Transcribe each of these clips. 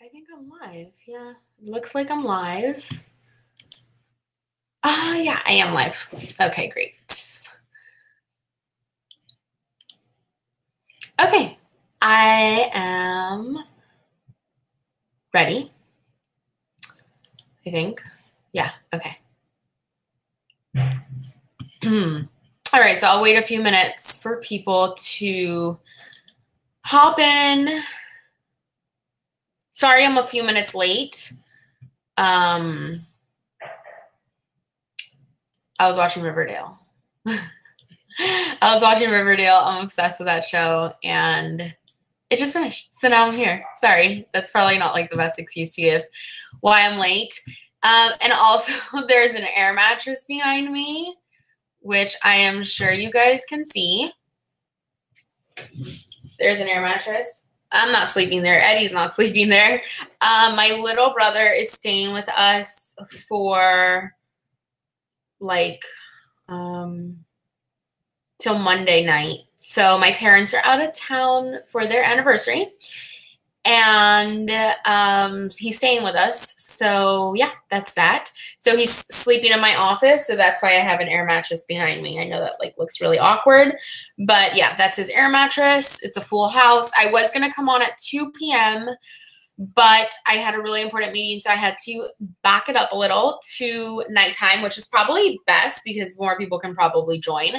I think I'm live. Yeah, looks like I'm live. Yeah, I am live. Okay, great. Okay, I am ready. I think. Yeah, okay. All right, so I'll wait a few minutes for people to hop in. Sorry, I'm a few minutes late. I was watching Riverdale. I'm obsessed with that show, and it just finished. So now I'm here. Sorry, that's probably not like the best excuse to give why I'm late. And also, there's an air mattress behind me, which I am sure you guys can see. There's an air mattress. I'm not sleeping there. Eddie's not sleeping there. My little brother is staying with us for like till Monday night. So my parents are out of town for their anniversary, and he's staying with us. So yeah, that's that. So he's sleeping in my office, so that's why I have an air mattress behind me. I know that like looks really awkward, but yeah, that's his air mattress. It's a full house. I was gonna come on at 2 p.m., but I had a really important meeting, so I had to back it up a little to nighttime, which is probably best because more people can probably join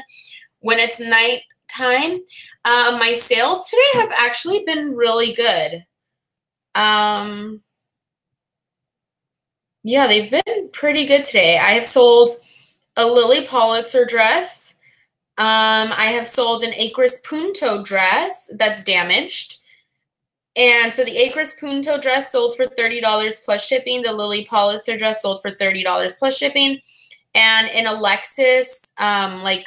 when it's nighttime. My sales today have actually been really good. Yeah, they've been pretty good today. I have sold a Lily Pulitzer dress. I have sold an Acres Punto dress that's damaged. And so the Acres Punto dress sold for $30 plus shipping. The Lily Pulitzer dress sold for $30 plus shipping. And an Alexis, like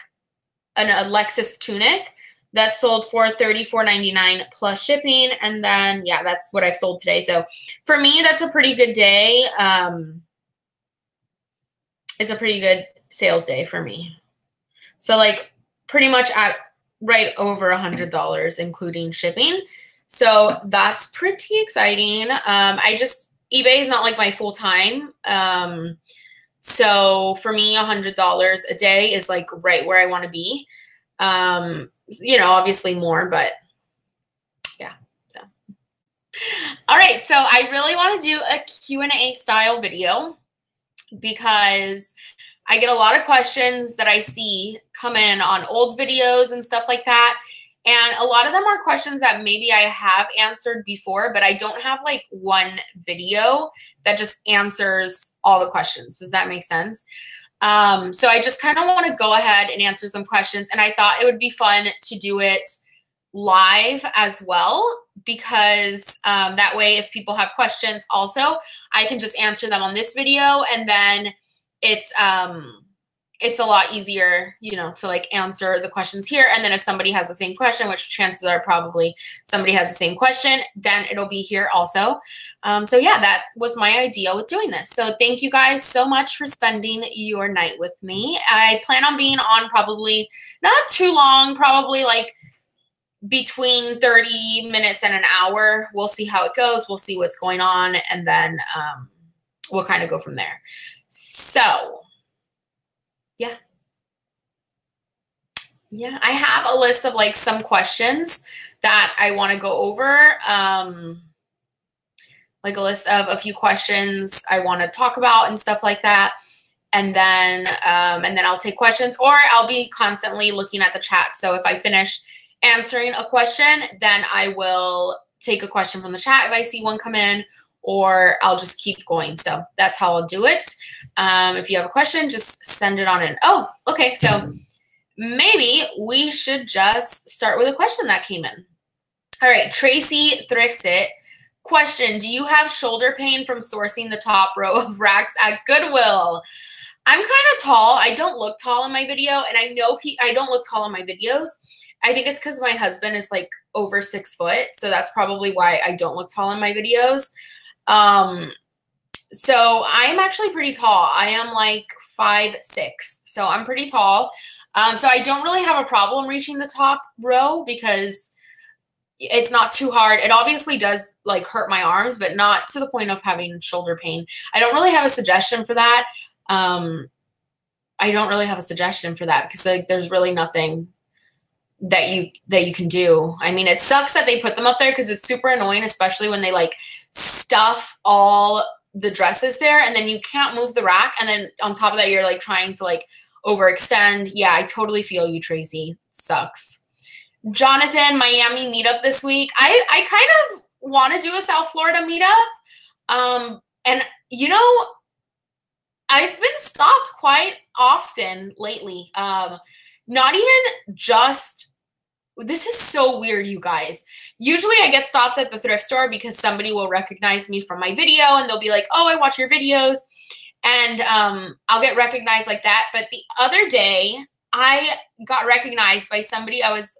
an Alexis tunic that sold for $34.99 plus shipping. And then, yeah, that's what I've sold today. So for me, that's a pretty good day. It's a pretty good sales day for me. So like pretty much at right over $100, including shipping. So that's pretty exciting. eBay is not like my full time. So for me, $100 a day is like right where I want to be. You know, obviously more, but yeah. So, all right. So I really want to do a Q&A style video because I get a lot of questions that I see come in on old videos and stuff like that. And a lot of them are questions that maybe I have answered before, but I don't have like one video that just answers all the questions. Does that make sense? So I just kind of want to go ahead and answer some questions. And I thought it would be fun to do it live as well, because that way if people have questions also, I can just answer them on this video, and then it's a lot easier, you know, to like answer the questions here. And then if somebody has the same question, which chances are probably somebody has the same question, then it'll be here also. So yeah, that was my idea with doing this. So thank you guys so much for spending your night with me. I plan on being on probably not too long, probably like between 30 minutes and an hour. We'll see how it goes. We'll see what's going on. And then we'll kind of go from there. So yeah. Yeah, I have a list of like some questions that I want to go over. Like a list of a few questions I want to talk about and stuff like that. And then I'll take questions, or I'll be constantly looking at the chat. So if I finish answering a question, then I will take a question from the chat if I see one come in, or I'll just keep going. So that's how I'll do it. If you have a question, just send it on in. Oh, okay. So maybe we should just start with a question that came in. All right. Tracy Thrifts It. Question: do you have shoulder pain from sourcing the top row of racks at Goodwill? I'm kind of tall. I don't look tall in my video, and I know I don't look tall in my videos. I think it's because my husband is like over 6 foot, so that's probably why I don't look tall in my videos. So I'm actually pretty tall. I am like 5'6", so I'm pretty tall. So I don't really have a problem reaching the top row because it's not too hard. It obviously does like hurt my arms, but not to the point of having shoulder pain. I don't really have a suggestion for that. I don't really have a suggestion for that because like there's really nothing that you can do. I mean, it sucks that they put them up there because it's super annoying, especially when they like stuff all the dresses there and then you can't move the rack. And then on top of that, you're like trying to like overextend. Yeah, I totally feel you, Tracy. It sucks. Jonathan, Miami meetup this week. I kind of want to do a South Florida meetup. And you know, I've been stopped quite often lately. Not even just, this is so weird, you guys. Usually I get stopped at the thrift store because somebody will recognize me from my video and they'll be like, oh, I watch your videos. And I'll get recognized like that. But the other day, I got recognized by somebody I was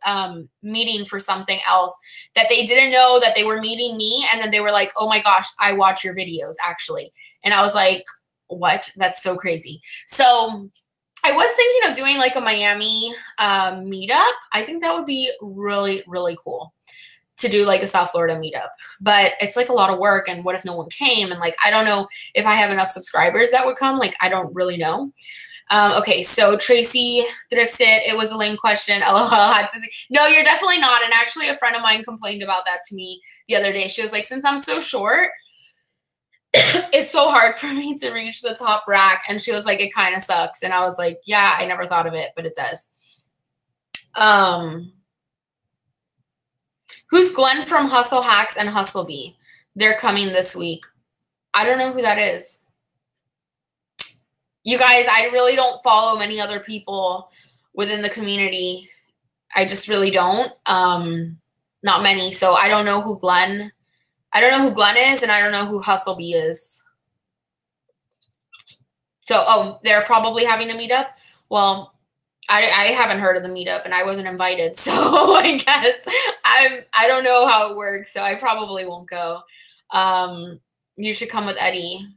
meeting for something else that they didn't know that they were meeting me. And then they were like, oh my gosh, I watch your videos actually. And I was like, what? That's so crazy. So I was thinking of doing like a Miami meetup. I think that would be really, really cool to do like a South Florida meetup, but it's like a lot of work. And what if no one came? And like, I don't know if I have enough subscribers that would come. Like, I don't really know. Okay. So Tracy thrifts it was a lame question. LOL. Had to say, no, you're definitely not. And actually a friend of mine complained about that to me the other day. She was like, since I'm so short, it's so hard for me to reach the top rack. And she was like, it kind of sucks. And I was like, yeah, I never thought of it, but it does. Who's Glenn from Hustle Hacks and Hustle Bee? They're coming this week. I don't know who that is. You guys, I really don't follow many other people within the community. I just really don't. Not many. So I don't know who Glenn is, and I don't know who Hustle Bee is. So, oh, they're probably having a meetup. Well, I haven't heard of the meetup, and I wasn't invited, so I guess I don't know how it works, so I probably won't go. You should come with Eddie.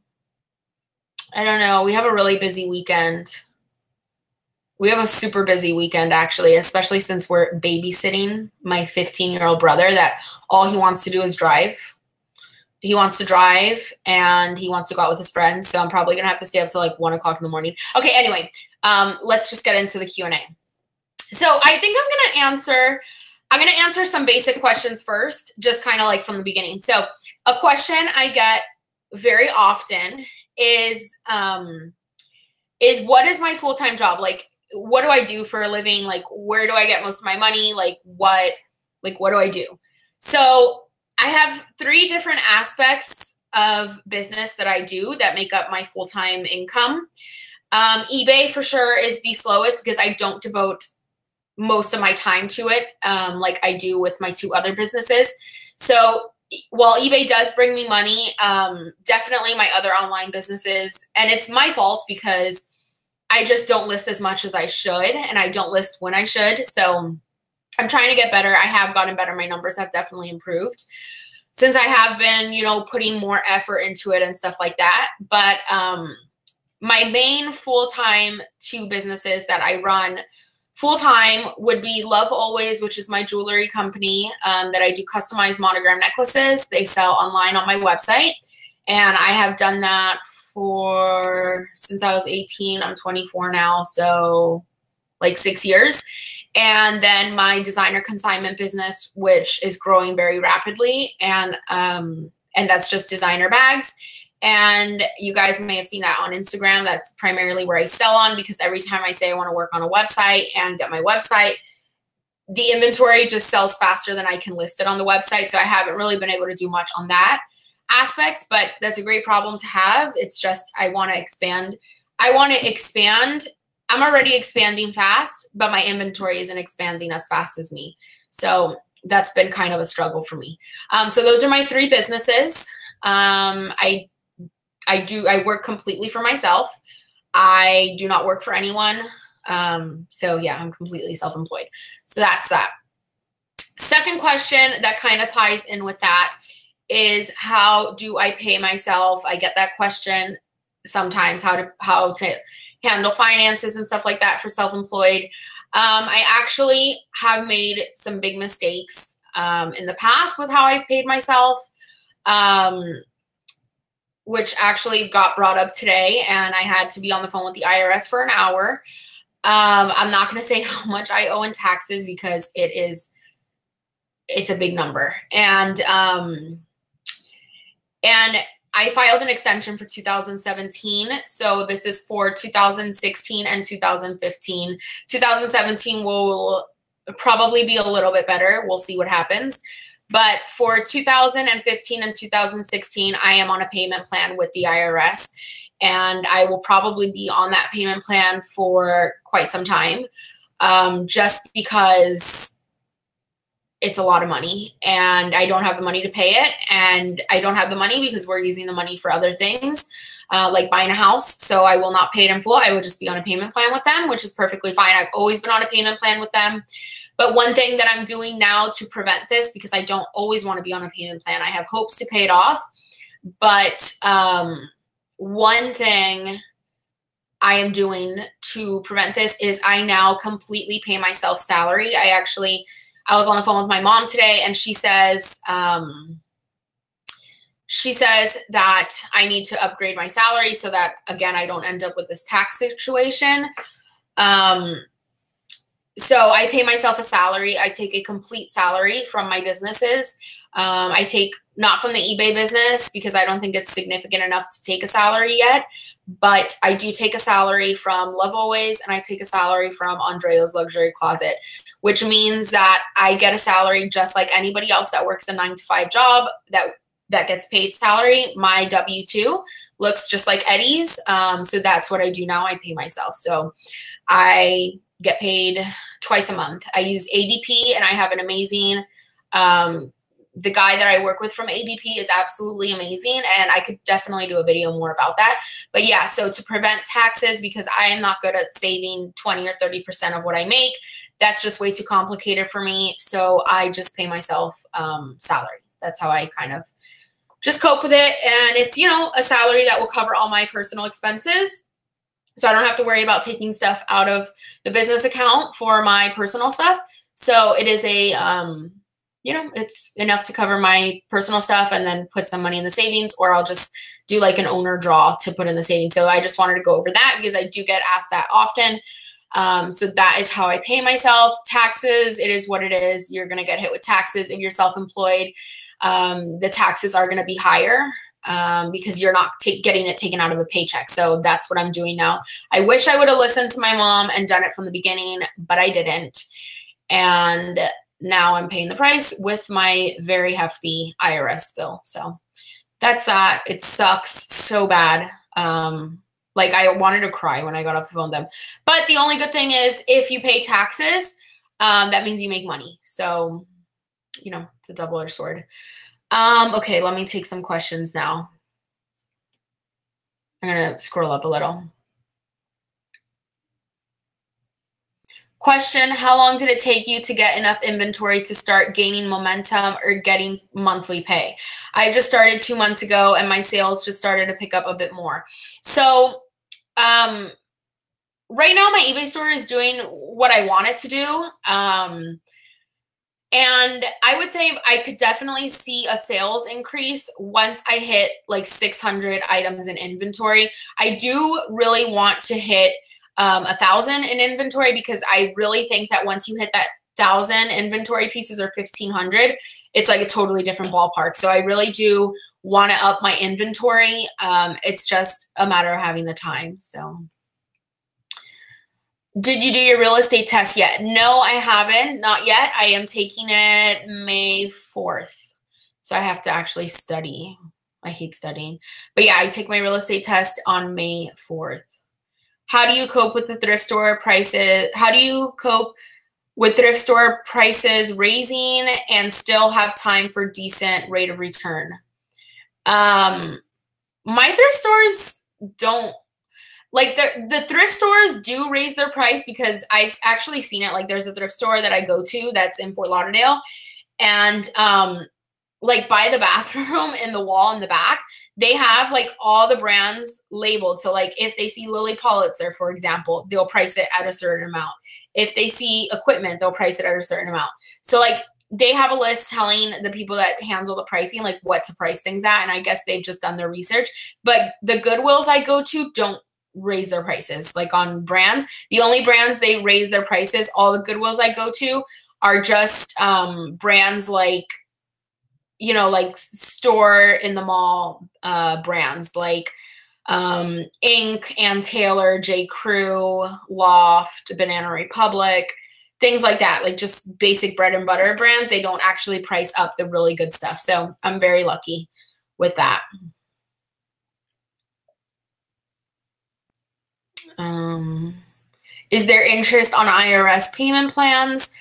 I don't know. We have a really busy weekend. We have a super busy weekend, actually, especially since we're babysitting my 15-year-old brother that all he wants to do is drive. He wants to drive and he wants to go out with his friends. So I'm probably going to have to stay up till like 1 o'clock in the morning. Okay. Anyway, let's just get into the Q&A. So I think I'm going to answer some basic questions first, just kind of like from the beginning. So a question I get very often is what is my full-time job? Like, what do I do for a living? Like, where do I get most of my money? Like, what do I do? So I have 3 different aspects of business that I do that make up my full-time income. eBay for sure is the slowest because I don't devote most of my time to it like I do with my 2 other businesses. So while eBay does bring me money, definitely my other online businesses, and it's my fault because I just don't list as much as I should and I don't list when I should. So I'm trying to get better. I have gotten better. My numbers have definitely improved since I have been, you know, putting more effort into it and stuff like that. But my main full-time 2 businesses that I run full-time would be Love Always, which is my jewelry company that I do customized monogram necklaces. They sell online on my website. And I have done that since I was 18. I'm 24 now, so like 6 years. And then my designer consignment business, which is growing very rapidly. And that's just designer bags. And you guys may have seen that on Instagram. That's primarily where I sell on, because every time I say I want to work on a website and get my website, the inventory just sells faster than I can list it on the website. So I haven't really been able to do much on that aspect, but that's a great problem to have. It's just, I want to expand. I'm already expanding fast, but my inventory isn't expanding as fast as me. So that's been kind of a struggle for me. So those are my 3 businesses. I work completely for myself. I do not work for anyone. So yeah, I'm completely self-employed. So that's that. Second question that kind of ties in with that is, how do I pay myself? I get that question sometimes, how to handle finances and stuff like that for self-employed. I actually have made some big mistakes in the past with how I've paid myself, which actually got brought up today, and I had to be on the phone with the IRS for an hour. I'm not going to say how much I owe in taxes because it's a big number. And I filed an extension for 2017. So this is for 2016 and 2015. 2017 will probably be a little bit better. We'll see what happens. But for 2015 and 2016, I am on a payment plan with the IRS. And I will probably be on that payment plan for quite some time, just because it's a lot of money and I don't have the money to pay it. And I don't have the money because we're using the money for other things, like buying a house. So I will not pay it in full. I will just be on a payment plan with them, which is perfectly fine. I've always been on a payment plan with them. But one thing that I'm doing now to prevent this, because I don't always want to be on a payment plan, I have hopes to pay it off. But one thing I am doing to prevent this is I now completely pay myself salary. I was on the phone with my mom today, and she says that I need to upgrade my salary so that, again, I don't end up with this tax situation. So I pay myself a salary. I take a complete salary from my businesses. I take not from the eBay business because I don't think it's significant enough to take a salary yet, but I do take a salary from Love Always, and I take a salary from Andrea's Luxury Closet, which means that I get a salary just like anybody else that works a 9-to-5 job that gets paid salary. My W-2 looks just like Eddie's. So that's what I do now. I pay myself. So I get paid twice a month. I use ADP, and I have an amazing, the guy that I work with from ADP is absolutely amazing, and I could definitely do a video more about that. But yeah, so to prevent taxes, because I am not good at saving 20 or 30% of what I make, that's just way too complicated for me. So I just pay myself salary. That's how I kind of just cope with it. And it's, a salary that will cover all my personal expenses. So I don't have to worry about taking stuff out of the business account for my personal stuff. So it is a, it's enough to cover my personal stuff and then put some money in the savings, or I'll just do like an owner draw to put in the savings. So I just wanted to go over that because I do get asked that often. So that is how I pay myself. Taxes, it is what it is. You're going to get hit with taxes if you're self-employed. The taxes are going to be higher because you're not getting it taken out of a paycheck. So that's what I'm doing now. I wish I would have listened to my mom and done it from the beginning, but I didn't. And now I'm paying the price with my very hefty IRS bill. So that's that. It sucks so bad. Like I wanted to cry when I got off the phone with them. But the only good thing is if you pay taxes, that means you make money. So, it's a double-edged sword. Okay, let me take some questions now. I'm going to scroll up a little. Question, how long did it take you to get enough inventory to start gaining momentum or getting monthly pay? I just started 2 months ago, and my sales just started to pick up a bit more. So right now my eBay store is doing what I want it to do. And I would say I could definitely see a sales increase once I hit like 600 items in inventory. I do really want to hit 1,000 in inventory because I really think that once you hit that 1,000 inventory pieces or 1,500, it's like a totally different ballpark. So I really do want to up my inventory. It's just a matter of having the time. So did you do your real estate test yet? No, I haven't. Not yet. I am taking it May 4th. So I have to actually study. I hate studying. But yeah, I take my real estate test on May 4th. How do you cope with the thrift store prices? How do you cope with thrift store prices raising and still have time for decent rate of return? My thrift stores don't. Like the thrift stores do raise their price because I've actually seen it. Like there's a thrift store that I go to that's in Fort Lauderdale, and like by the bathroom in the wall in the back, they have like all the brands labeled. So like if they see Lilly Pulitzer, for example, they'll price it at a certain amount. If they see equipment, they'll price it at a certain amount. So like they have a list telling the people that handle the pricing, like what to price things at. And I guess they've just done their research. But the Goodwills I go to don't raise their prices like on brands. The only brands they raise their prices, all the Goodwills I go to are just brands like, you know, like store in the mall brands like Inc. and Taylor, J. Crew, Loft, Banana Republic, things like that, like just basic bread and butter brands. They don't actually price up the really good stuff. So I'm very lucky with that. Is there interest on IRS payment plans?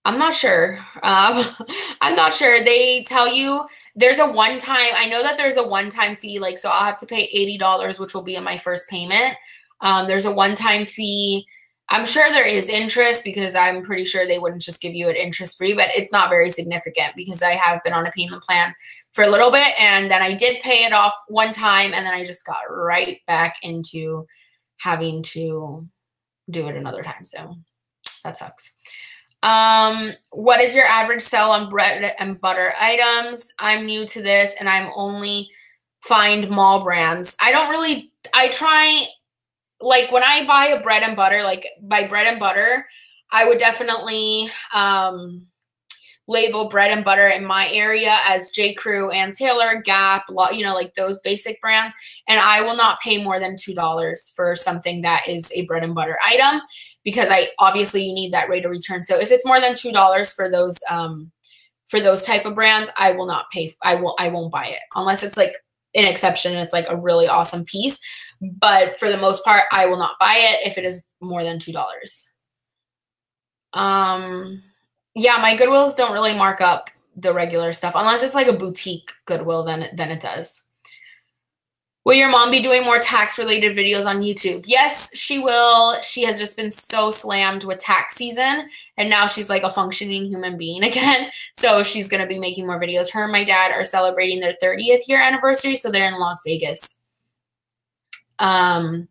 I'm not sure. I'm not sure. They tell you there's a one-time, I know that there's a one-time fee, like, so I'll have to pay $80, which will be in my first payment. There's a one-time fee. I'm sure there is interest because I'm pretty sure they wouldn't just give you it interest-free, but it's not very significant because I have been on a payment plan for a little bit, and then I did pay it off one time, and then I just got right back into having to do it another time. So that sucks. What is your average sell on bread and butter items? I'm new to this and I'm only find mall brands. I try, like when I buy a bread and butter, like by bread and butter, I would definitely, label bread and butter in my area as J. Crew and Taylor, Gap, you know, like those basic brands. And I will not pay more than $2 for something that is a bread and butter item, because obviously you need that rate of return. So if it's more than $2 for those type of brands, I will not pay. I won't buy it unless it's like an exception. It's like a really awesome piece, but for the most part, I will not buy it if it is more than $2. Yeah, my Goodwills don't really mark up the regular stuff unless it's like a boutique Goodwill, then it does. Will your mom be doing more tax-related videos on YouTube? Yes, she will. She has just been so slammed with tax season, and now she's like a functioning human being again. So she's going to be making more videos. Her and my dad are celebrating their 30th year anniversary, so they're in Las Vegas. Do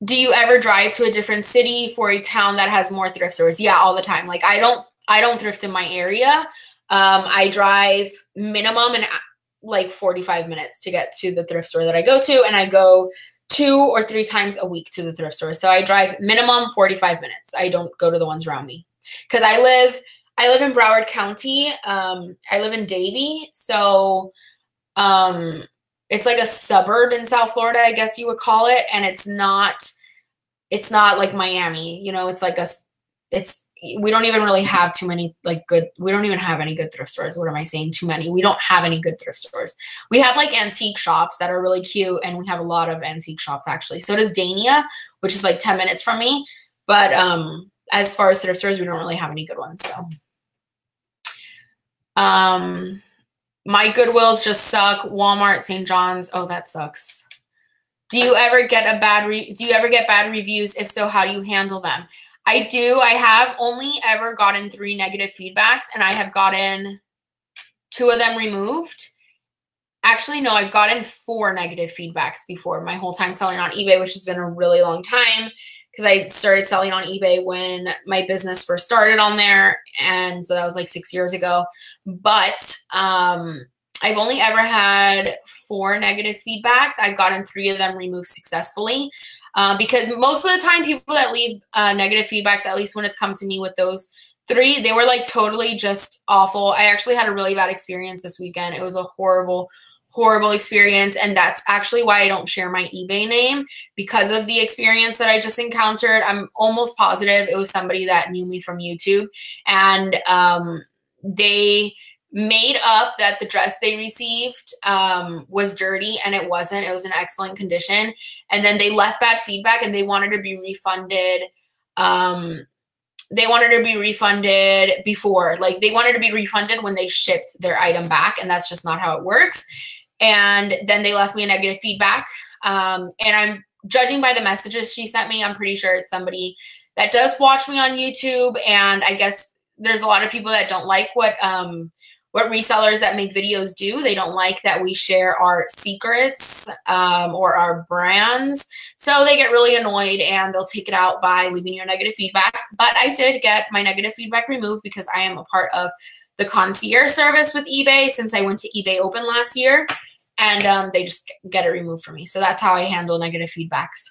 you ever drive to a different city for a town that has more thrift stores? Yeah, all the time. Like I don't thrift in my area. I drive minimum and like 45 minutes to get to the thrift store that I go to, and I go 2 or 3 times a week to the thrift store. So I drive minimum 45 minutes. I don't go to the ones around me because I live in Broward County. I live in Davie, so it's like a suburb in South Florida, I guess you would call it, and it's not like Miami. You know, we don't even really have too many we don't even have any good thrift stores. What am I saying? Too many. We don't have any good thrift stores. We have like antique shops that are really cute, and we have a lot of antique shops actually. So does Dania, which is like 10 minutes from me. But as far as thrift stores, we don't really have any good ones. So my Goodwills just suck. Walmart, St. John's. Oh, that sucks. Do you ever get bad reviews? If so, how do you handle them? I do. I have only ever gotten 3 negative feedbacks, and I have gotten 2 of them removed. Actually, no, I've gotten 4 negative feedbacks before my whole time selling on eBay, which has been a really long time because I started selling on eBay when my business first started on there. And so that was like 6 years ago. But I've only ever had 4 negative feedbacks. I've gotten 3 of them removed successfully. Because most of the time people that leave negative feedbacks, at least when it's come to me with those 3, they were like totally just awful. I actually had a really bad experience this weekend. It was a horrible, horrible experience. And that's actually why I don't share my eBay name, because of the experience that I just encountered. I'm almost positive it was somebody that knew me from YouTube, and they made up that the dress they received was dirty, and it wasn't. It was in excellent condition. And then they left bad feedback, and they wanted to be refunded. They wanted to be refunded before. Like, they wanted to be refunded when they shipped their item back, and that's just not how it works. And then they left me a negative feedback. And I'm judging by the messages she sent me, I'm pretty sure it's somebody that does watch me on YouTube. And I guess there's a lot of people that don't like what what resellers that make videos do. They don't like that we share our secrets or our brands. So they get really annoyed and they'll take it out by leaving you a negative feedback. But I did get my negative feedback removed because I am a part of the concierge service with eBay since I went to eBay Open last year. And they just get it removed for me. So that's how I handle negative feedbacks.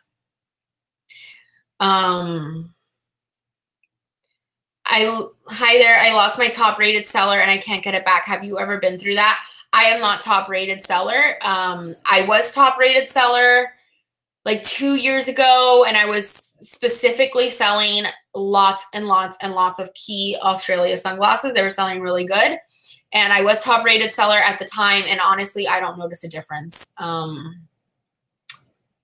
Hi there, I lost my top rated seller and I can't get it back. Have you ever been through that? I am not top rated seller. I was top rated seller like 2 years ago, and I was specifically selling lots and lots and lots of key Australia sunglasses. They were selling really good. And I was top rated seller at the time. And honestly, I don't notice a difference.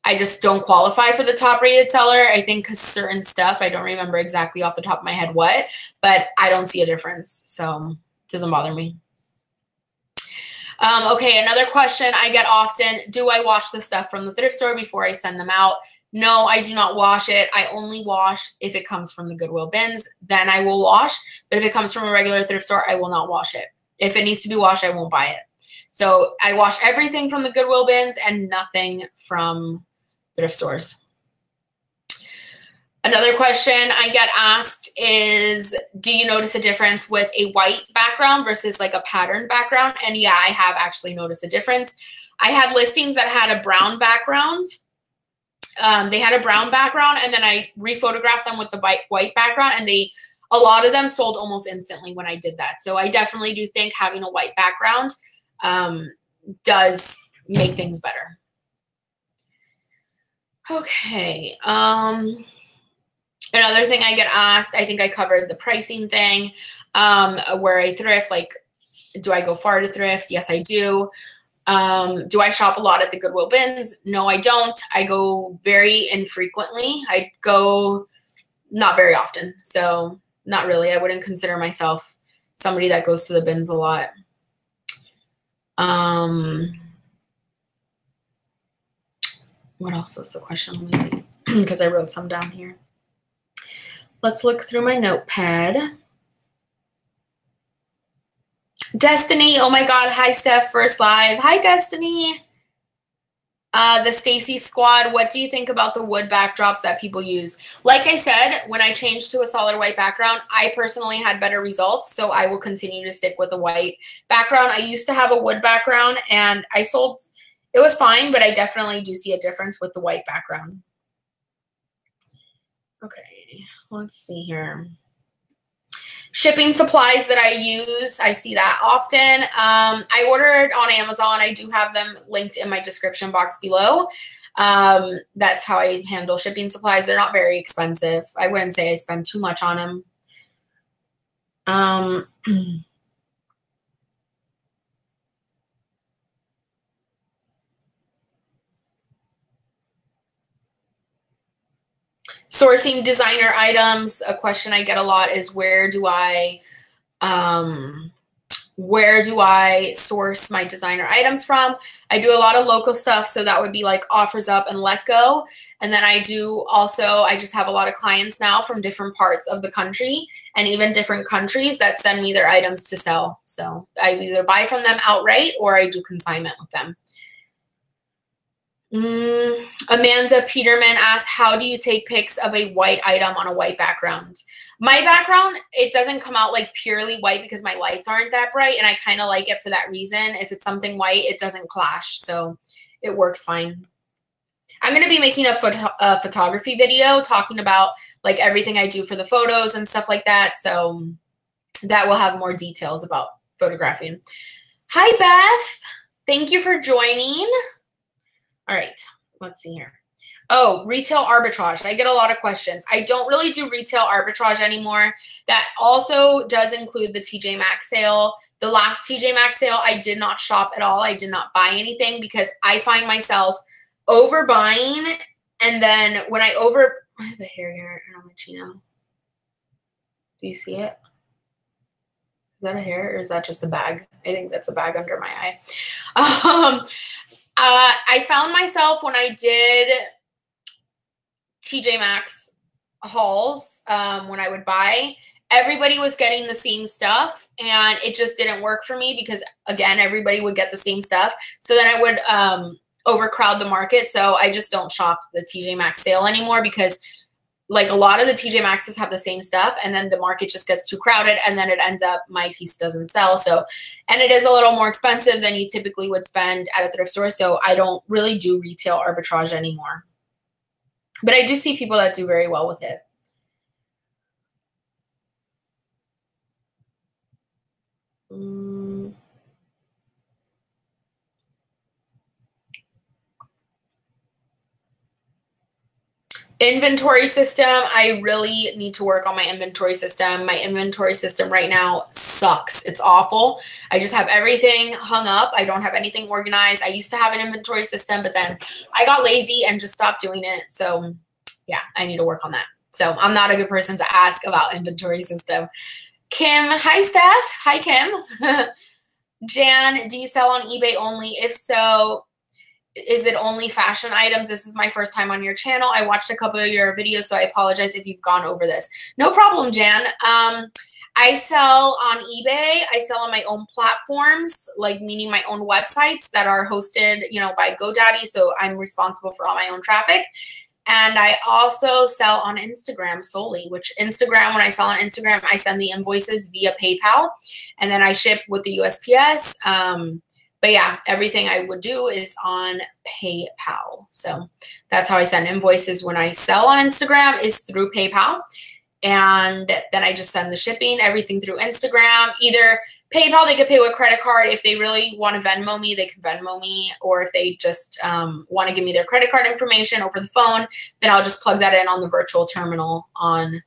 I just don't qualify for the top rated seller. I think because certain stuff, I don't remember exactly off the top of my head what, but I don't see a difference. So it doesn't bother me. Okay, another question I get often, do I wash the stuff from the thrift store before I send them out? No, I do not wash it. I only wash if it comes from the Goodwill bins, then I will wash. But if it comes from a regular thrift store, I will not wash it. If it needs to be washed, I won't buy it. So I wash everything from the Goodwill bins and nothing from thrift stores. Another question I get asked is, do you notice a difference with a white background versus like a patterned background? And yeah, I have actually noticed a difference. I had listings that had a brown background. They had a brown background, and then I rephotographed them with the white background, and a lot of them sold almost instantly when I did that. So I definitely do think having a white background does make things better. Okay. Another thing I get asked, I think I covered the pricing thing, where I thrift, like, do I go far to thrift? Yes, I do. Do I shop a lot at the Goodwill bins? No, I don't. I go very infrequently. I go not very often. So not really. I wouldn't consider myself somebody that goes to the bins a lot. What else was the question? Let me see, because I wrote some down here. Let's look through my notepad. Destiny, oh my God. Hi, Steph, first live. Hi, Destiny. The Stacy Squad, what do you think about the wood backdrops that people use? Like I said, when I changed to a solid white background, I personally had better results, so I will continue to stick with a white background. I used to have a wood background, and I sold, it was fine, but I definitely do see a difference with the white background. Okay, let's see here. Shipping supplies that I use, I see that often. I ordered on Amazon. I do have them linked in my description box below. That's how I handle shipping supplies. They're not very expensive. I wouldn't say I spend too much on them. Sourcing designer items. A question I get a lot is where do I source my designer items from? I do a lot of local stuff, so that would be like Offers Up and Let Go. And then I do also, I just have a lot of clients now from different parts of the country and even different countries that send me their items to sell. So I either buy from them outright or I do consignment with them. Amanda Peterman asks, how do you take pics of a white item on a white background? My background, it doesn't come out like purely white because my lights aren't that bright, and I kind of like it for that reason. If it's something white, it doesn't clash, so it works fine. I'm going to be making a photography video talking about like everything I do for the photos and stuff like that, so that will have more details about photographing. Hi, Beth. Thank you for joining. All right, let's see here. Oh, retail arbitrage. I get a lot of questions. I don't really do retail arbitrage anymore. That also does include the TJ Maxx sale. The last TJ Maxx sale, I did not shop at all. I did not buy anything because I find myself overbuying. And then when I have a hair here on my chino. Do you see it? Is that a hair or is that just a bag? I think that's a bag under my eye. I found myself when I did TJ Maxx hauls, when I would buy, everybody was getting the same stuff, and it just didn't work for me because, again, everybody would get the same stuff. So then I would overcrowd the market. So I just don't shop the TJ Maxx sale anymore because like a lot of the TJ Maxxes have the same stuff, and then the market just gets too crowded, and then it ends up my piece doesn't sell. So, and it is a little more expensive than you typically would spend at a thrift store. So I don't really do retail arbitrage anymore. But I do see people that do very well with it. Inventory system. I really need to work on my inventory system. My inventory system right now sucks. It's awful. I just have everything hung up. I don't have anything organized. I used to have an inventory system, but then I got lazy and just stopped doing it. So yeah, I need to work on that. So I'm not a good person to ask about inventory system. Kim, hi Steph. Hi Kim. Jan, do you sell on eBay only? If so, is it only fashion items? This is my first time on your channel. I watched a couple of your videos, so I apologize if you've gone over this. No problem, Jan. I sell on eBay. I sell on my own platforms, like meaning my own websites that are hosted, you know, by GoDaddy. So I'm responsible for all my own traffic. And I also sell on Instagram solely, which Instagram, when I sell on Instagram, I send the invoices via PayPal, and then I ship with the USPS. But yeah, everything I would do is on PayPal. So that's how I send invoices when I sell on Instagram, is through PayPal. And then I just send the shipping, everything through Instagram. Either PayPal, they could pay with credit card. If they really want to Venmo me, they can Venmo me. Or if they just want to give me their credit card information over the phone, then I'll just plug that in on the virtual terminal on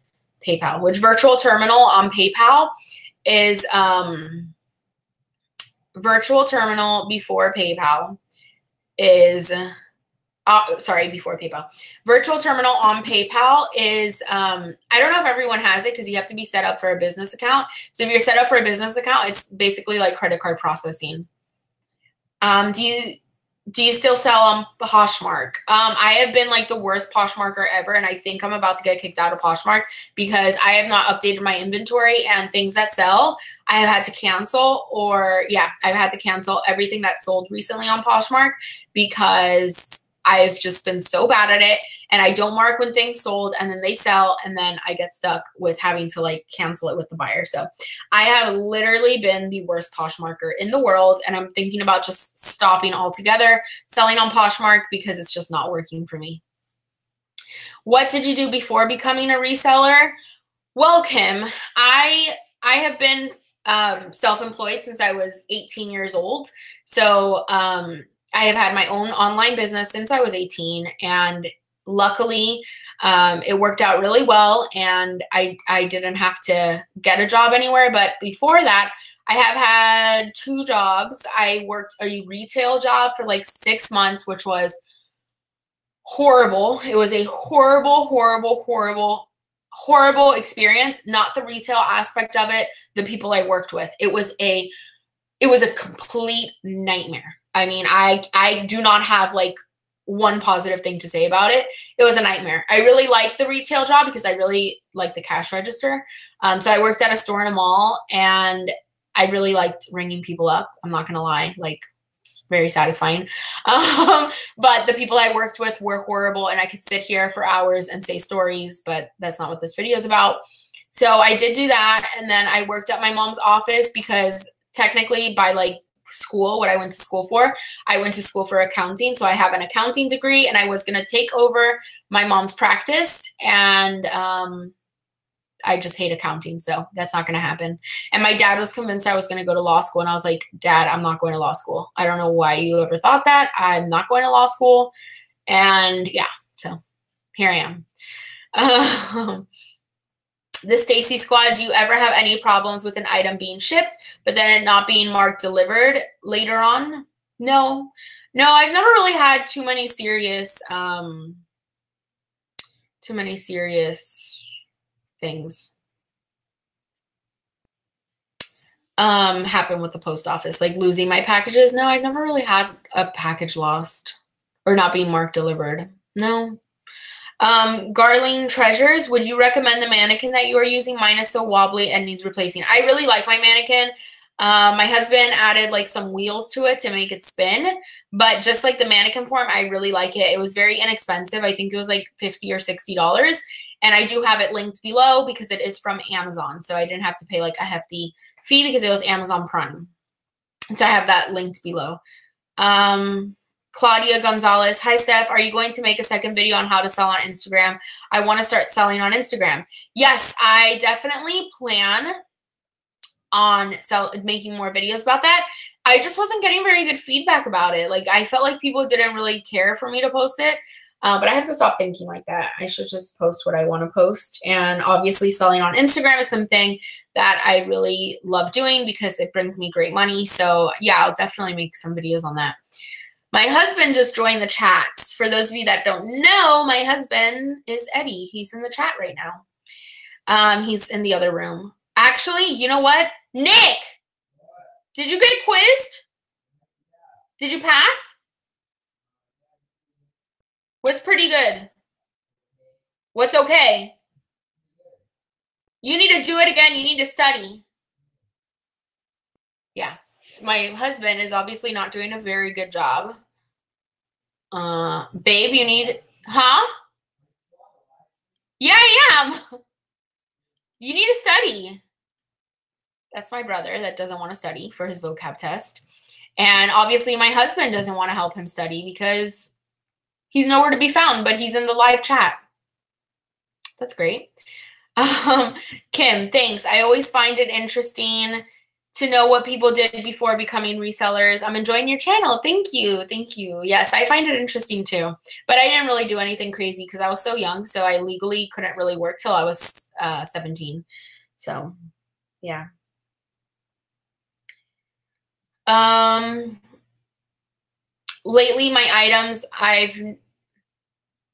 PayPal. Which virtual terminal on PayPal is virtual terminal before PayPal is before PayPal. Virtual terminal on PayPal is, I don't know if everyone has it because you have to be set up for a business account. So if you're set up for a business account, it's basically like credit card processing. Do you still sell on Poshmark? I have been like the worst Poshmarker ever, and I think I'm about to get kicked out of Poshmark because I have not updated my inventory, and things that sell, I have had to cancel, or yeah, I've had to cancel everything that sold recently on Poshmark because I've just been so bad at it, and I don't mark when things sold, and then they sell, and then I get stuck with having to like cancel it with the buyer. So I have literally been the worst Poshmarker in the world, and I'm thinking about just stopping altogether selling on Poshmark because it's just not working for me. What did you do before becoming a reseller? Well, Kim, I have been self-employed since I was 18 years old. So I have had my own online business since I was 18, and luckily it worked out really well, and I didn't have to get a job anywhere. But before that, I have had 2 jobs. I worked a retail job for like 6 months, which was horrible. It was a horrible, horrible, horrible, horrible experience. Not the retail aspect of it, the people I worked with. It was a complete nightmare. I mean, I do not have like one positive thing to say about it. It was a nightmare. I really liked the retail job because I really liked the cash register. So I worked at a store in a mall, and I really liked ringing people up. I'm not going to lie. Like, it's very satisfying. But the people I worked with were horrible, and I could sit here for hours and say stories, but that's not what this video is about. So I did do that. And then I worked at my mom's office because technically by like school, what I went to school for, I went to school for accounting. So I have an accounting degree, and I was going to take over my mom's practice, and I just hate accounting. So that's not going to happen. And my dad was convinced I was going to go to law school. And I was like, Dad, I'm not going to law school. I don't know why you ever thought that. I'm not going to law school. And yeah, so here I am. The Stacy Squad, do you ever have any problems with an item being shipped, but then it not being marked delivered later on? No, I've never really had too many serious things happen with the post office, like losing my packages. No, I've never really had a package lost or not being marked delivered. No. Garling Treasures, would you recommend the mannequin that you are using? Mine is so wobbly and needs replacing. I really like my mannequin. My husband added like some wheels to it to make it spin, but just like the mannequin form, I really like it. It was very inexpensive. I think it was like $50 or $60. And I do have it linked below because it is from Amazon. So I didn't have to pay like a hefty fee because it was Amazon Prime. So I have that linked below. Claudia Gonzalez. Hi, Steph. Are you going to make a second video on how to sell on Instagram? I want to start selling on Instagram. Yes, I definitely plan on making more videos about that. I just wasn't getting very good feedback about it. Like, I felt like people didn't really care for me to post it. But I have to stop thinking like that. I should just post what I want to post. And obviously selling on Instagram is something that I really love doing because it brings me great money. So yeah, I'll definitely make some videos on that. My husband just joined the chat. For those of you that don't know, my husband is Eddie. He's in the chat right now. He's in the other room. Actually, you know what? Nick, did you get quizzed? Did you pass? What's pretty good? What's okay? You need to do it again. You need to study. Yeah. My husband is obviously not doing a very good job. Babe, you need, huh? Yeah, I am. You need to study. That's my brother that doesn't want to study for his vocab test. And obviously my husband doesn't want to help him study because he's nowhere to be found, but he's in the live chat. That's great. Kim, thanks. I always find it interesting to know what people did before becoming resellers. I'm enjoying your channel. Thank you. Thank you. Yes, I find it interesting too. But I didn't really do anything crazy because I was so young. So I legally couldn't really work till I was 17. So, yeah. Lately, my items,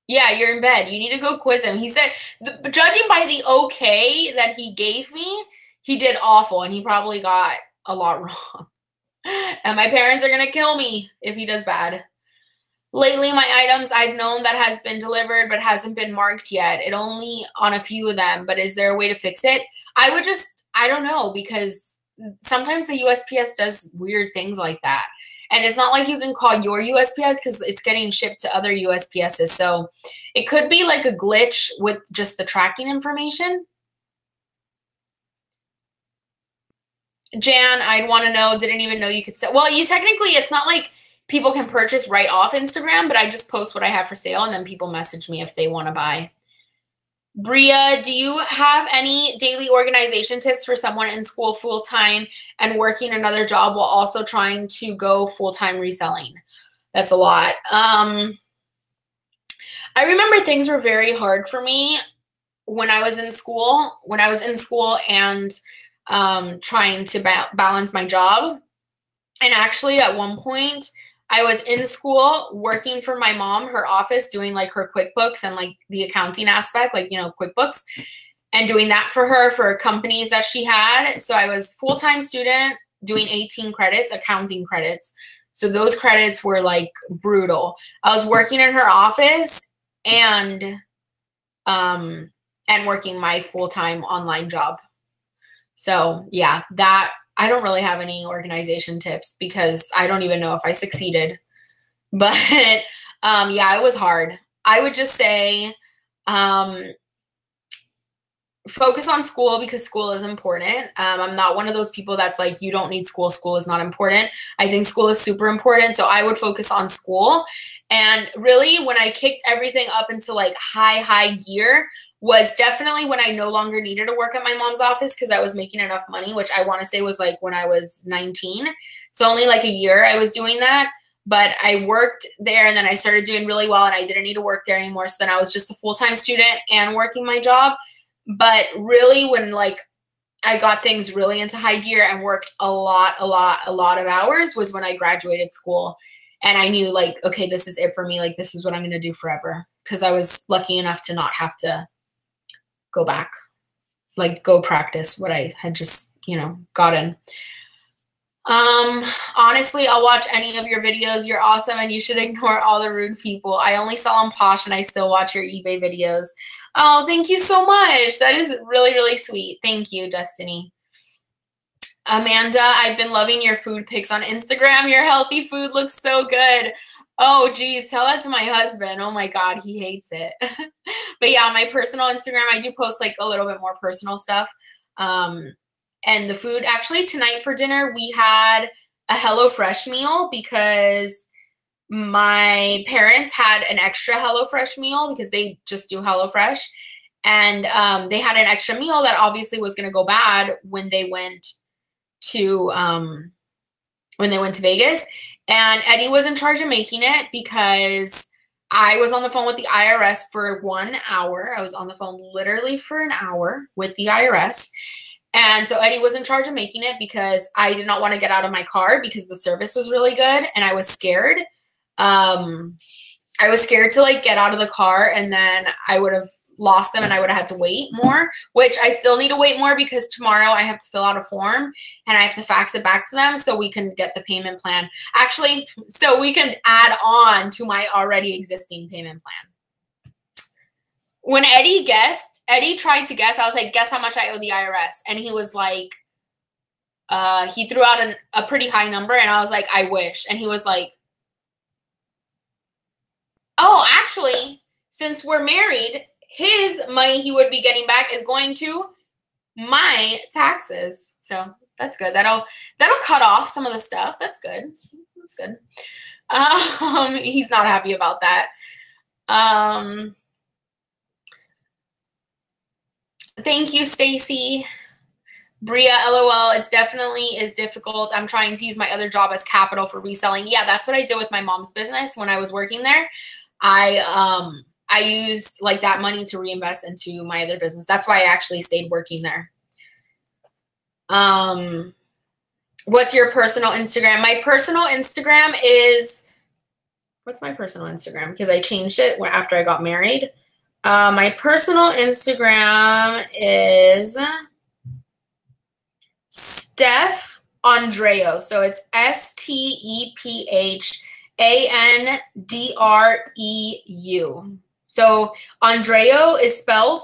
yeah, you're in bed. You need to go quiz him. He said, judging by the okay that he gave me, he did awful, and he probably got a lot wrong. And my parents are going to kill me if he does bad. Lately, my items I've known that has been delivered but hasn't been marked yet. It only on a few of them, but is there a way to fix it? I don't know, because sometimes the USPS does weird things like that. And it's not like you can call your USPS because it's getting shipped to other USPSs. So it could be like a glitch with just the tracking information. Jan, I'd want to know, didn't even know you could sell. Well, it's not like people can purchase right off Instagram, but I just post what I have for sale and then people message me if they want to buy. Bria, do you have any daily organization tips for someone in school full-time and working another job while also trying to go full-time reselling? That's a lot. I remember things were very hard for me when I was in school. And trying to balance my job. And actually at one point I was in school working for my mom, her office, doing like her QuickBooks and like the accounting aspect, like, you know, QuickBooks, and doing that for her for companies that she had. So I was full-time student doing 18 credits, accounting credits. So those credits were like brutal. I was working in her office and working my full-time online job. So yeah, that I don't really have any organization tips because I don't even know if I succeeded. But yeah, it was hard. I would just say focus on school because school is important. I'm not one of those people that's like, you don't need school. School is not important. I think school is super important. So I would focus on school. And really, when I kicked everything up into like high gear was definitely when I no longer needed to work at my mom's office because I was making enough money, which I want to say was like when I was 19. So only like a year I was doing that. But I worked there and then I started doing really well and I didn't need to work there anymore. So then I was just a full-time student and working my job. But really when like I got things really into high gear and worked a lot of hours was when I graduated school. And I knew like, okay, this is it for me. Like, this is what I'm going to do forever. Because I was lucky enough to not have to go back, like go practice what I had just, you know, gotten. Honestly, I'll watch any of your videos. You're awesome and you should ignore all the rude people. I only sell on Posh and I still watch your eBay videos. Oh, thank you so much. That is really, really sweet. Thank you, Destiny. Amanda, I've been loving your food pics on Instagram. Your healthy food looks so good. Oh, geez, tell that to my husband. Oh my God, he hates it. But yeah, my personal Instagram, I do post like a little bit more personal stuff. And the food, actually tonight for dinner, we had a HelloFresh meal because my parents had an extra HelloFresh meal because they just do HelloFresh. And they had an extra meal that obviously was going to go bad when they went to Vegas. And Eddie was in charge of making it because I was on the phone with the IRS for 1 hour. I was on the phone literally for an hour with the IRS. And so Eddie was in charge of making it because I did not want to get out of my car because the service was really good and I was scared. I was scared to like get out of the car and then I would have lost them and I would have had to wait more, which I still need to wait more because tomorrow I have to fill out a form and I have to fax it back to them so we can get the payment plan. Actually, so we can add on to my already existing payment plan. When Eddie tried to guess, I was like, guess how much I owe the IRS? And he was like, he threw out a pretty high number and I was like, I wish. And he was like, oh, actually, since we're married, his money he would be getting back is going to my taxes. So that's good. That'll cut off some of the stuff. That's good. That's good. He's not happy about that. Thank you, Stacy. Bria, LOL, it definitely is difficult. I'm trying to use my other job as capital for reselling. Yeah, that's what I did with my mom's business when I was working there. I used like that money to reinvest into my other business. That's why I actually stayed working there. What's your personal Instagram? My personal Instagram is, what's my personal Instagram? Because I changed it after I got married. My personal Instagram is Steph Andreu. So it's STEPHANDREU. So Andreu is spelled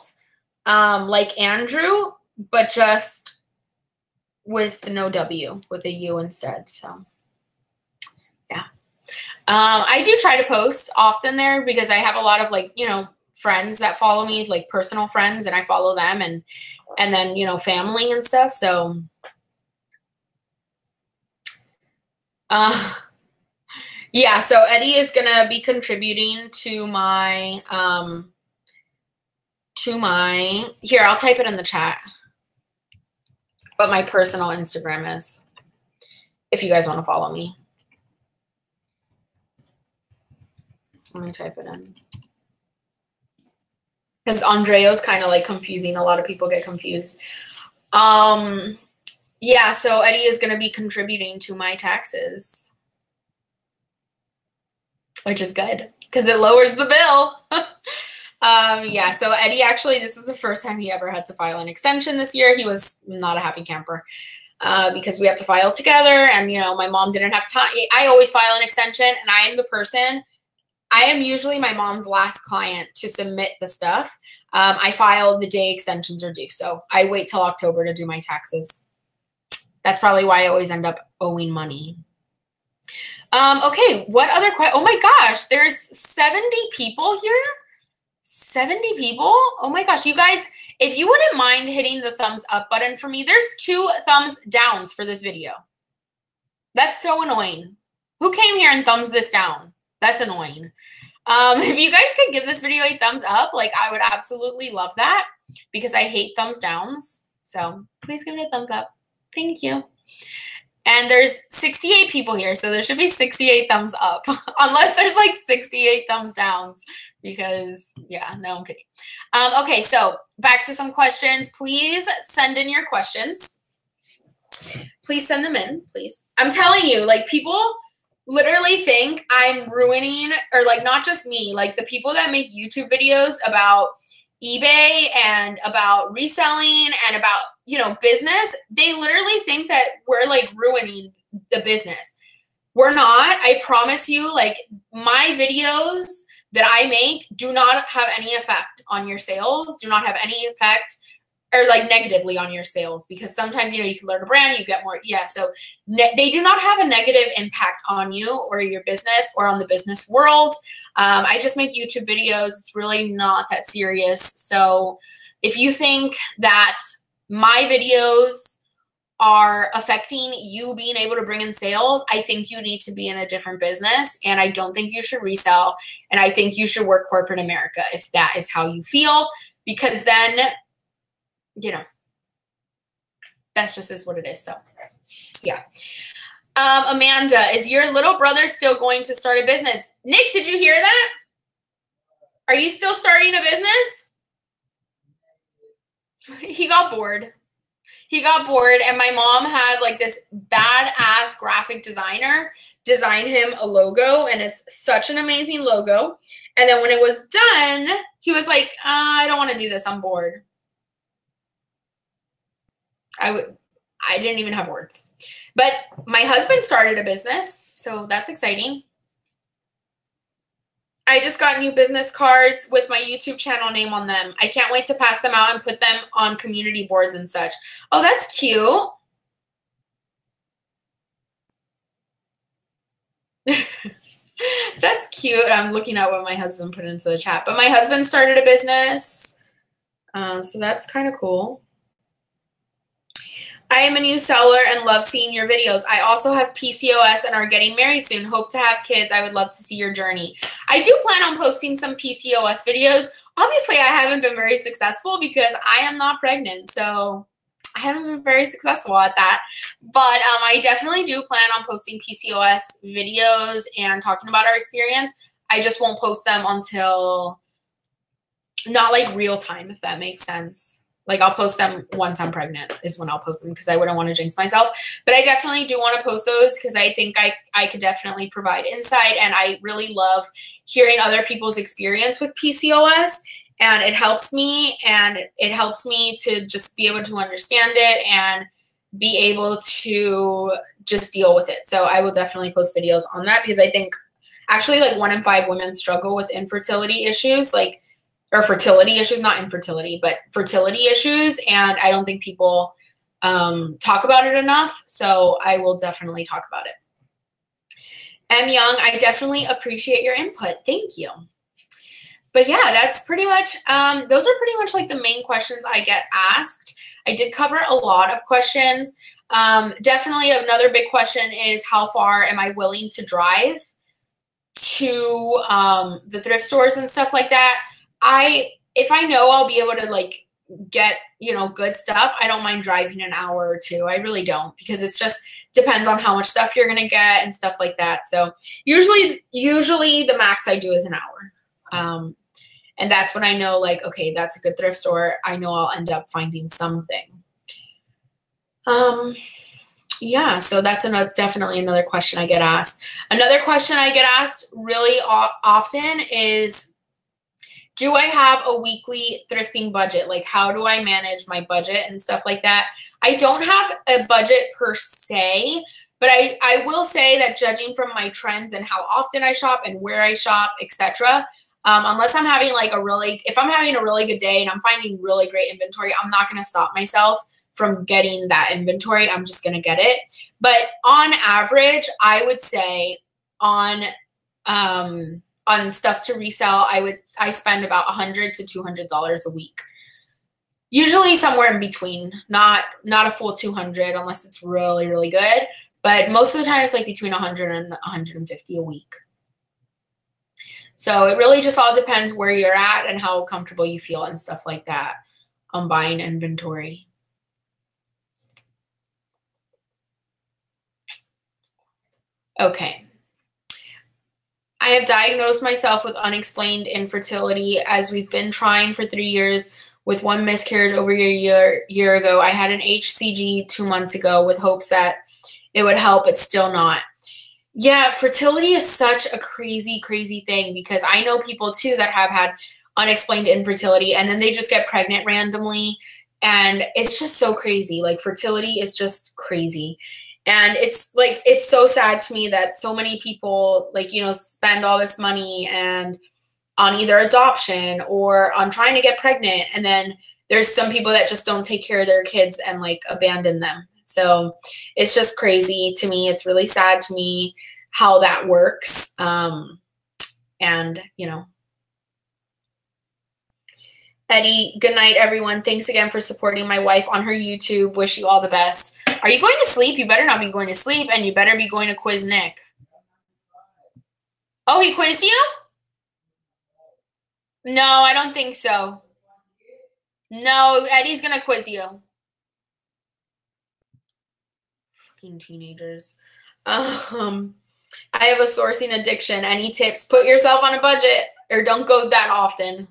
like Andrew, but just with no W, with a U instead. So yeah. I do try to post often there because I have a lot of like, you know, friends that follow me, like personal friends, and I follow them and then, you know, family and stuff. So yeah, so Eddie is gonna be contributing to my here, I'll type it in the chat. But my personal Instagram is, if you guys want to follow me. Let me type it in. Because Andreo's kind of like confusing. A lot of people get confused. Yeah, so Eddie is going to be contributing to my taxes, which is good because it lowers the bill. Yeah, so Eddie actually, this is the first time he ever had to file an extension this year. He was not a happy camper because we have to file together and, you know, my mom didn't have time. I always file an extension and I am the person, I am usually my mom's last client to submit the stuff. I file the day extensions are due. So I wait till October to do my taxes. That's probably why I always end up owing money. Okay, what other questions? Oh my gosh, there's 70 people here. 70 people? Oh my gosh, you guys, if you wouldn't mind hitting the thumbs up button for me, there's 2 thumbs downs for this video. That's so annoying. Who came here and thumbs this down? That's annoying. If you guys could give this video a thumbs up, like I would absolutely love that because I hate thumbs downs. So please give it a thumbs up. Thank you. And there's 68 people here, so there should be 68 thumbs up, unless there's like 68 thumbs downs, because yeah, no, I'm kidding. Okay, so back to some questions. Please send in your questions. Please send them in, please. I'm telling you, like people literally think I'm ruining, or like not just me, like the people that make YouTube videos about eBay and about reselling and about, you know, business, they literally think that we're like ruining the business. We're not. I promise you, like, my videos that I make do not have any effect on your sales, do not have any effect or like negatively on your sales, because sometimes, you know, you can learn a brand, you get more. Yeah. So they do not have a negative impact on you or your business or on the business world. I just make YouTube videos. It's really not that serious. So if you think that my videos are affecting you being able to bring in sales, I think you need to be in a different business, and I don't think you should resell, and I think you should work corporate America if that is how you feel, because then, you know, that's just is what it is. So yeah. Amanda, is your little brother still going to start a business? Nick, did you hear that? Are you still starting a business? He got bored. He got bored, and my mom had like this badass graphic designer design him a logo, and it's such an amazing logo. And then when it was done, he was like, I don't want to do this. I'm bored. I didn't even have words. But my husband started a business, so that's exciting. I just got new business cards with my YouTube channel name on them. I can't wait to pass them out and put them on community boards and such. Oh, that's cute. That's cute. I'm looking at what my husband put into the chat. But my husband started a business, so that's kind of cool. I am a new seller and love seeing your videos. I also have PCOS and are getting married soon. Hope to have kids. I would love to see your journey. I do plan on posting some PCOS videos. Obviously, I haven't been very successful because I am not pregnant. So I haven't been very successful at that. But I definitely do plan on posting PCOS videos and talking about our experience. I just won't post them until not like real time, if that makes sense. Like, I'll post them once I'm pregnant is when I'll post them, because I wouldn't want to jinx myself. But I definitely do want to post those because I think I could definitely provide insight. And I really love hearing other people's experience with PCOS. And it helps me. And it helps me to just be able to understand it and be able to just deal with it. So I will definitely post videos on that, because I think actually like 1 in 5 women struggle with infertility issues. Like, or fertility issues, not infertility, but fertility issues. And I don't think people talk about it enough. So I will definitely talk about it. M. Young, I definitely appreciate your input. Thank you. But yeah, that's pretty much, those are pretty much like the main questions I get asked. I did cover a lot of questions. Definitely another big question is, how far am I willing to drive to the thrift stores and stuff like that? If I know I'll be able to like get, you know, good stuff, I don't mind driving an hour or two. I really don't, because it's just depends on how much stuff you're going to get and stuff like that. So usually the max I do is an hour. And that's when I know, like, okay, that's a good thrift store. I know I'll end up finding something. Yeah, so that's definitely another question I get asked. Another question I get asked really often is, do I have a weekly thrifting budget? Like, how do I manage my budget and stuff like that? I don't have a budget per se, but I will say that judging from my trends and how often I shop and where I shop, etc., unless I'm having like if I'm having a really good day and I'm finding really great inventory, I'm not going to stop myself from getting that inventory. I'm just going to get it. But on average, I would say on stuff to resell, I spend about $100 to $200 a week. Usually somewhere in between, not a full 200 unless it's really, really good. But most of the time it's like between 100 and 150 a week. So it really just all depends where you're at and how comfortable you feel and stuff like that on buying inventory. Okay. I have diagnosed myself with unexplained infertility, as we've been trying for 3 years with 1 miscarriage over a year ago. I had an HCG 2 months ago with hopes that it would help, but still not. Yeah, fertility is such a crazy, crazy thing, because I know people too that have had unexplained infertility and then they just get pregnant randomly. And it's just so crazy. Like, fertility is just crazy. And it's like, it's so sad to me that so many people, like, you know, spend all this money and on either adoption or on trying to get pregnant. And then there's some people that just don't take care of their kids and like abandon them. So it's just crazy to me. It's really sad to me how that works. And, you know, Eddie, good night, everyone. Thanks again for supporting my wife on her YouTube. Wish you all the best. Are you going to sleep? You better not be going to sleep, and you better be going to quiz Nick. Oh, he quizzed you? No, I don't think so. No, Eddie's going to quiz you. Fucking teenagers. I have a sourcing addiction. Any tips? Put yourself on a budget or don't go that often.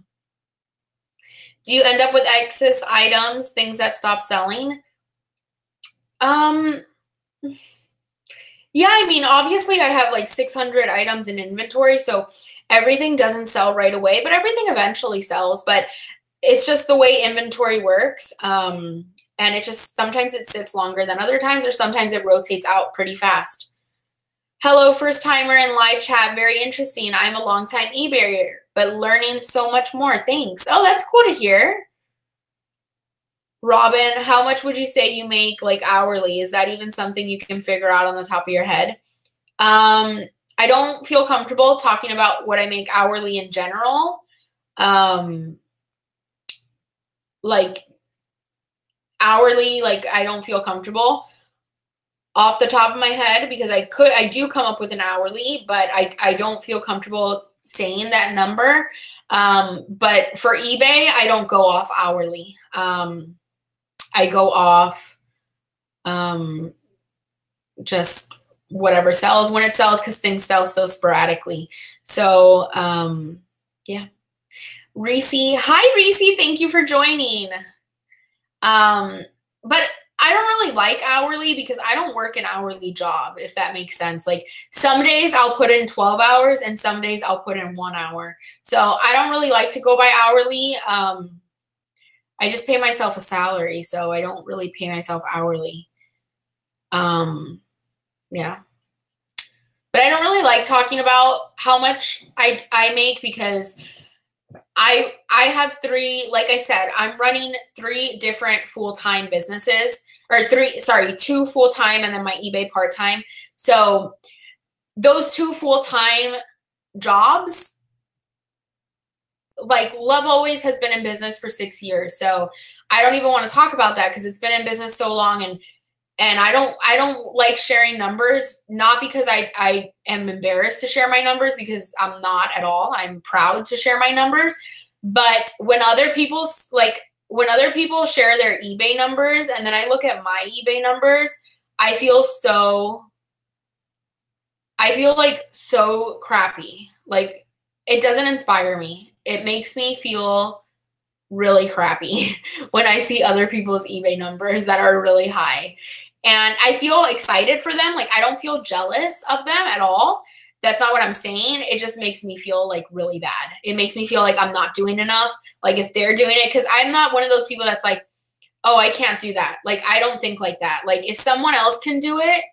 Do you end up with excess items, things that stop selling? Yeah, I mean, obviously I have like 600 items in inventory, so everything doesn't sell right away, but everything eventually sells. But it's just the way inventory works. And it just, sometimes it sits longer than other times, or sometimes it rotates out pretty fast. Hello, first timer in live chat. Very interesting. I'm a longtime eBayer, but learning so much more. Thanks. Oh, that's cool to hear. Robin, how much would you say you make like hourly? Is that even something you can figure out on the top of your head? I don't feel comfortable talking about what I make hourly in general. Like hourly, like I don't feel comfortable off the top of my head, because I do come up with an hourly, but I don't feel comfortable saying that number. But for eBay, I don't go off hourly. I go off just whatever sells when it sells, because things sell so sporadically. So yeah. Reese, hi Reese, thank you for joining. But I don't really like hourly because I don't work an hourly job, if that makes sense. Like some days I'll put in 12 hours and some days I'll put in 1 hour. So I don't really like to go by hourly. I just pay myself a salary, so I don't really pay myself hourly. Yeah. But I don't really like talking about how much I make, because I have like I said, I'm running 3 different full-time businesses, or 2 full-time and then my eBay part-time. So those 2 full-time jobs, like Love Always has been in business for 6 years. So I don't even want to talk about that, because it's been in business so long, and I don't like sharing numbers, not because I am embarrassed to share my numbers, because I'm not at all. I'm proud to share my numbers. But when other people share their eBay numbers and then I look at my eBay numbers, I feel like so crappy. Like it doesn't inspire me. It makes me feel really crappy when I see other people's eBay numbers that are really high. And I feel excited for them. Like I don't feel jealous of them at all. That's not what I'm saying. It just makes me feel like really bad. It makes me feel like I'm not doing enough. Like if they're doing it, because I'm not one of those people that's like, oh, I can't do that. Like I don't think like that. Like if someone else can do it,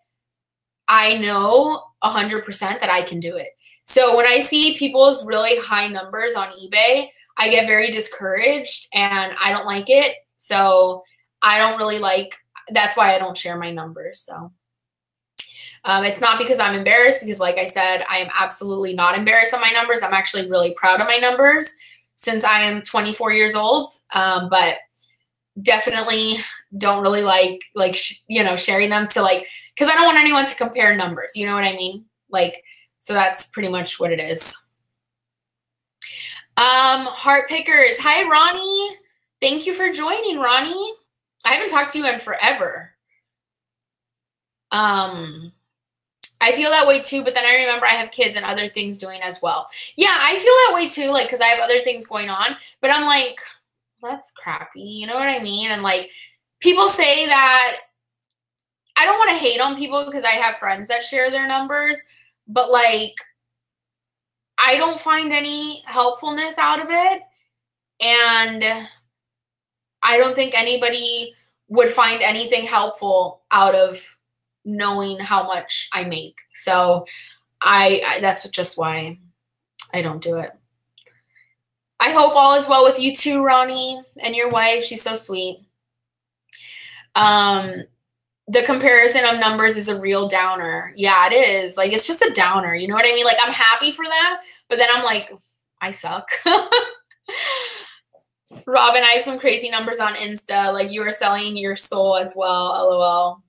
I know 100% that I can do it. So when I see people's really high numbers on eBay, I get very discouraged and I don't like it. So I don't really like, that's why I don't share my numbers. So it's not because I'm embarrassed, because like I said, I am absolutely not embarrassed on my numbers. I'm actually really proud of my numbers since I am 24 years old. But definitely don't really like, sharing them to because I don't want anyone to compare numbers. You know what I mean? So that's pretty much what it is. Heart pickers. Hi, Ronnie. Thank you for joining, Ronnie. I haven't talked to you in forever. I feel that way too, but then I remember I have kids and other things doing as well. Yeah, I feel that way too, because I have other things going on, but I'm like, that's crappy. You know what I mean? And people say that, I don't want to hate on people because I have friends that share their numbers, but I don't find any helpfulness out of it. And I don't think anybody would find anything helpful out of knowing how much I make. So that's just why I don't do it. I hope all is well with you too, Ronnie, and your wife. She's so sweet. The comparison of numbers is a real downer. Yeah, it is. Like, it's just a downer. You know what I mean? Like, I'm happy for them, but then I'm like, I suck. Robin, I have some crazy numbers on Insta. Like, you are selling your soul as well. LOL.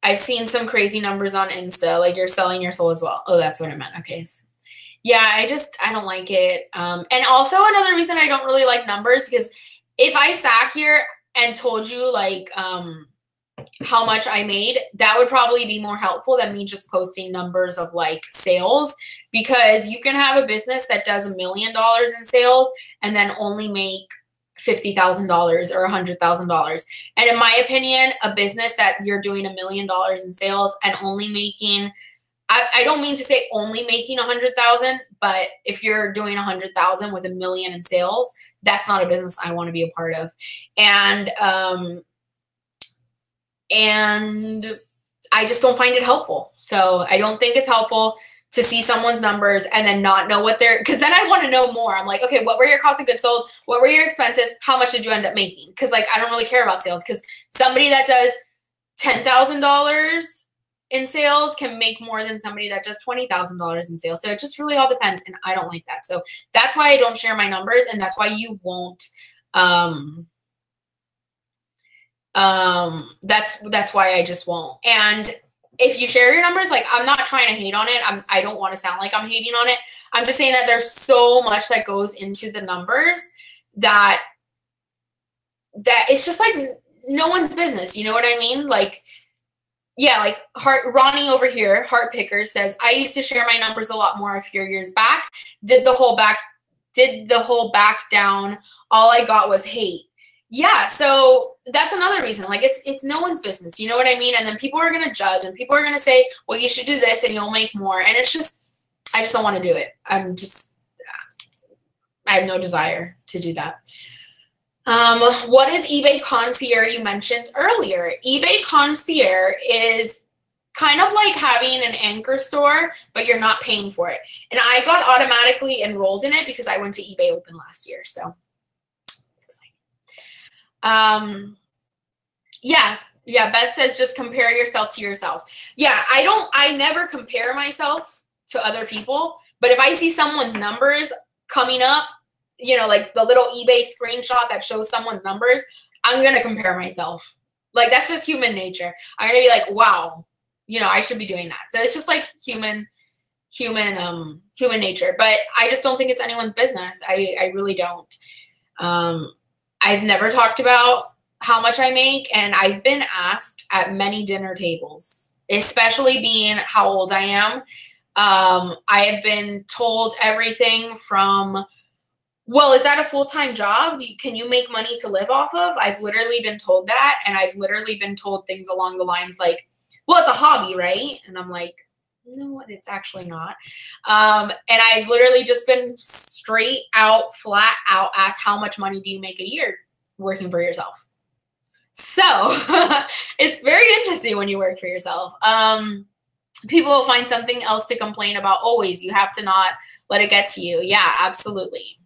I've seen some crazy numbers on Insta. Like, you're selling your soul as well. Oh, that's what I meant. Okay. Yeah, I don't like it. And also another reason I don't really like numbers, because if I sat here and told you like how much I made, that would probably be more helpful than me just posting numbers of like sales, because you can have a business that does $1 million in sales and then only make $50,000 or $100,000. And in my opinion, a business that you're doing $1 million in sales and only making, I don't mean to say only making 100,000, but if you're doing 100,000 with $1 million in sales, that's not a business I want to be a part of. And I just don't find it helpful. So I don't think it's helpful to see someone's numbers and then not know what they're, because then I want to know more. I'm like, okay, what were your cost of goods sold? What were your expenses? How much did you end up making? Because like, I don't really care about sales, because somebody that does $10,000 in sales can make more than somebody that does $20,000 in sales. So it just really all depends. And I don't like that. So that's why I don't share my numbers. And that's why you won't, that's why I just won't. And if you share your numbers, like, I'm not trying to hate on it. I don't want to sound like I'm hating on it. I'm just saying that there's so much that goes into the numbers that it's just like no one's business. You know what I mean? Like, yeah, like Ronnie over here, Heart Picker, says, I used to share my numbers a lot more a few years back. Did the whole back down. All I got was hate. Yeah, so that's another reason. Like, it's no one's business. You know what I mean? And then people are going to judge, and people are going to say, well, you should do this and you'll make more. And it's just, I just don't want to do it. I have no desire to do that. What is eBay Concierge you mentioned earlier? eBay Concierge is kind of like having an anchor store, but you're not paying for it. And I got automatically enrolled in it because I went to eBay Open last year. So it's exciting. Yeah, Beth says just compare yourself to yourself. Yeah, I never compare myself to other people, but if I see someone's numbers coming up, you know, like the little eBay screenshot that shows someone's numbers, I'm going to compare myself. Like, that's just human nature. I'm going to be like, wow, you know, I should be doing that. So it's just like human nature, but I just don't think it's anyone's business. I really don't. I've never talked about how much I make, and I've been asked at many dinner tables, especially being how old I am. I have been told everything from, well, is that a full-time job? Can you make money to live off of? I've literally been told that. And I've literally been told things along the lines like, well, it's a hobby, right? And I'm like, no, it's actually not. And I've literally just been straight out, flat out asked, how much money do you make a year working for yourself? So it's very interesting when you work for yourself. People will find something else to complain about always. You have to not let it get to you. Yeah, absolutely.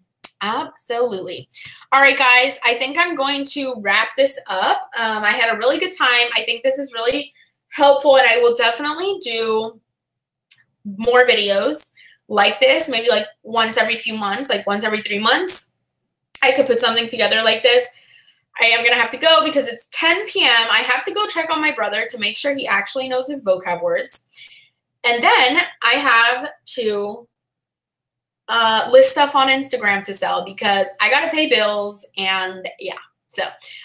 Absolutely. All right, guys, I think I'm going to wrap this up. I had a really good time. I think this is really helpful, and I will definitely do more videos like this, maybe like once every few months, like once every 3 months. I could put something together like this. I am going to have to go because it's 10 p.m. I have to go check on my brother to make sure he actually knows his vocab words. And then I have to list stuff on Instagram to sell because I got to pay bills, and yeah, so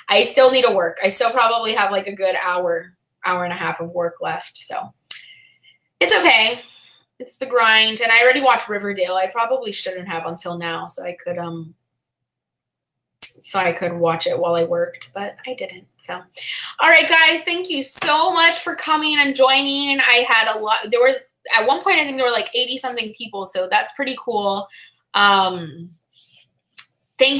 I still need to work. I still probably have like a good hour and a half of work left. So it's okay. It's the grind. And I already watched Riverdale. I probably shouldn't have until now, so I could watch it while I worked, but I didn't. So, all right, guys, thank you so much for coming and joining. I had a lot. There were, at one point, I think there were like 80 something people. So that's pretty cool. Thank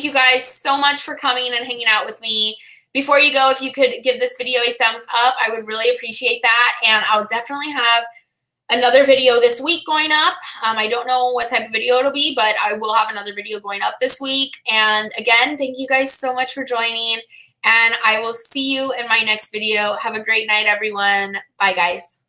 you guys so much for coming and hanging out with me. Before you go, if you could give this video a thumbs up, I would really appreciate that. And I'll definitely have another video this week going up. I don't know what type of video it'll be, but I will have another video going up this week. And again, thank you guys so much for joining. And I will see you in my next video. Have a great night, everyone. Bye, guys.